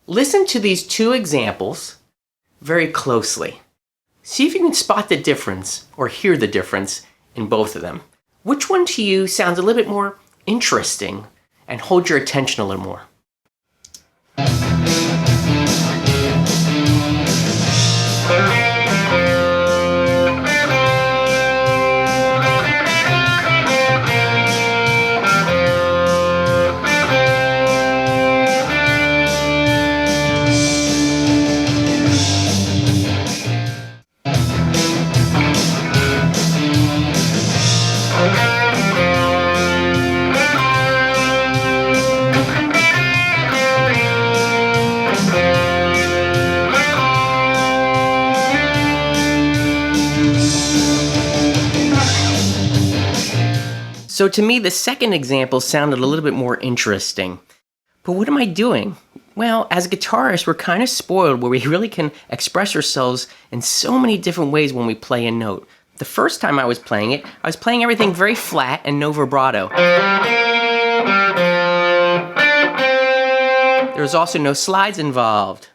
Listen to these two examples very closely. See if you can spot the difference or hear the difference in both of them. Which one to you sounds a little bit more interesting and hold your attention a little more? So to me, the second example sounded a little bit more interesting. But what am I doing? Well, as guitarists, we're kind of spoiled where we really can express ourselves in so many different ways when we play a note. The first time I was playing it, I was playing everything very flat and no vibrato. There was also no slides involved.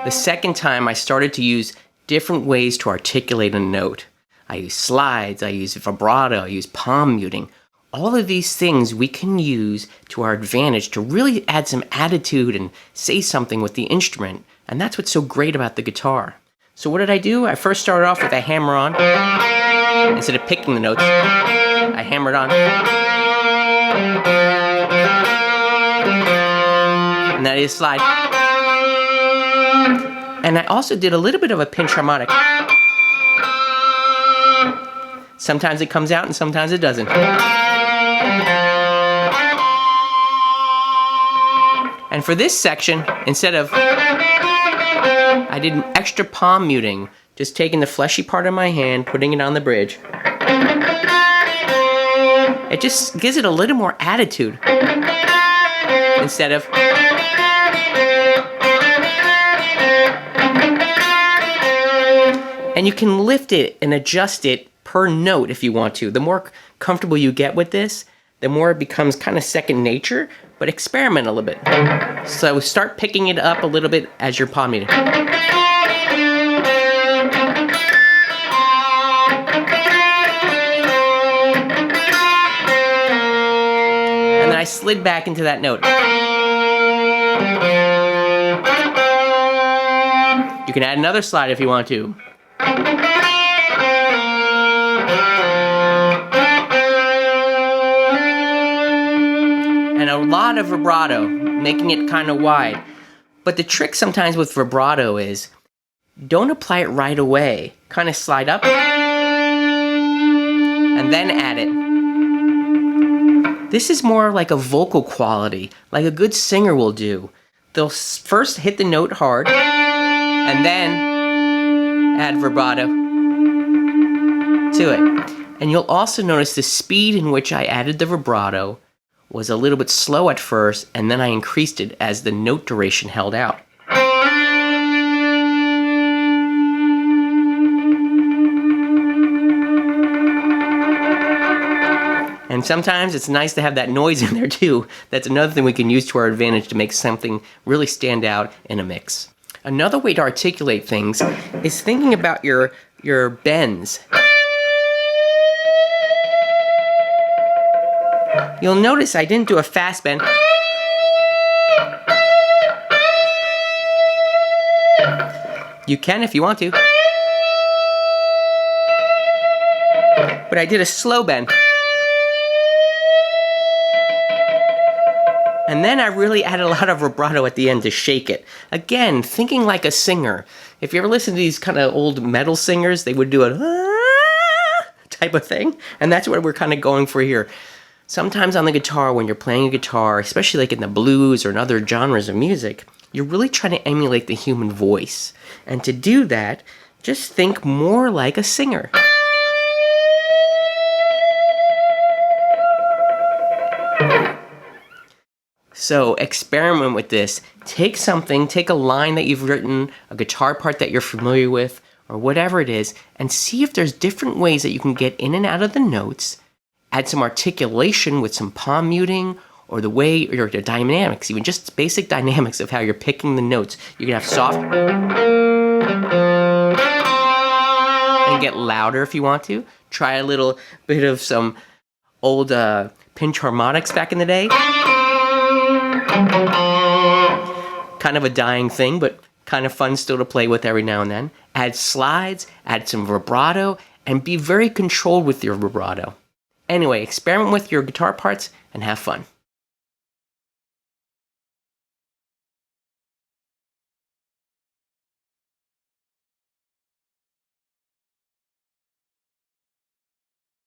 The second time I started to use different ways to articulate a note. I use slides, I use vibrato, I use palm muting. All of these things we can use to our advantage to really add some attitude and say something with the instrument. And that's what's so great about the guitar. So what did I do? I first started off with a hammer on. Instead of picking the notes, I hammered on. And then I did a slide. And I also did a little bit of a pinch harmonic. Sometimes it comes out and sometimes it doesn't. And for this section, instead of, I did an extra palm muting, just taking the fleshy part of my hand, putting it on the bridge. It just gives it a little more attitude. Instead of, and you can lift it and adjust it per note if you want to. The more comfortable you get with this, the more it becomes kind of second nature, but experiment a little bit. So start picking it up a little bit as you're palm muting. And then I slid back into that note. You can add another slide if you want to. And a lot of vibrato, making it kind of wide. But the trick sometimes with vibrato is, don't apply it right away. Kind of slide up, and then add it. This is more like a vocal quality, like a good singer will do. They'll first hit the note hard, and then add vibrato to it. And you'll also notice the speed in which I added the vibrato was a little bit slow at first, and then I increased it as the note duration held out. And sometimes it's nice to have that noise in there too. That's another thing we can use to our advantage to make something really stand out in a mix. Another way to articulate things is thinking about your bends. You'll notice I didn't do a fast bend. You can if you want to. But I did a slow bend. And then I really added a lot of vibrato at the end to shake it. Again, thinking like a singer. If you ever listen to these kind of old metal singers, they would do a type of thing. And that's what we're kind of going for here. Sometimes on the guitar, when you're playing a guitar, especially like in the blues or in other genres of music, you're really trying to emulate the human voice. And to do that, just think more like a singer. So experiment with this. Take a line that you've written, a guitar part that you're familiar with, or whatever it is, and see if there's different ways that you can get in and out of the notes Add some articulation with some palm muting, or the way, or the dynamics, even just basic dynamics of how you're picking the notes. You can have soft and get louder if you want to. Try a little bit of some old pinch harmonics back in the day. Kind of a dying thing, but kind of fun still to play with every now and then. Add slides, add some vibrato, and be very controlled with your vibrato. Anyway, experiment with your guitar parts and have fun.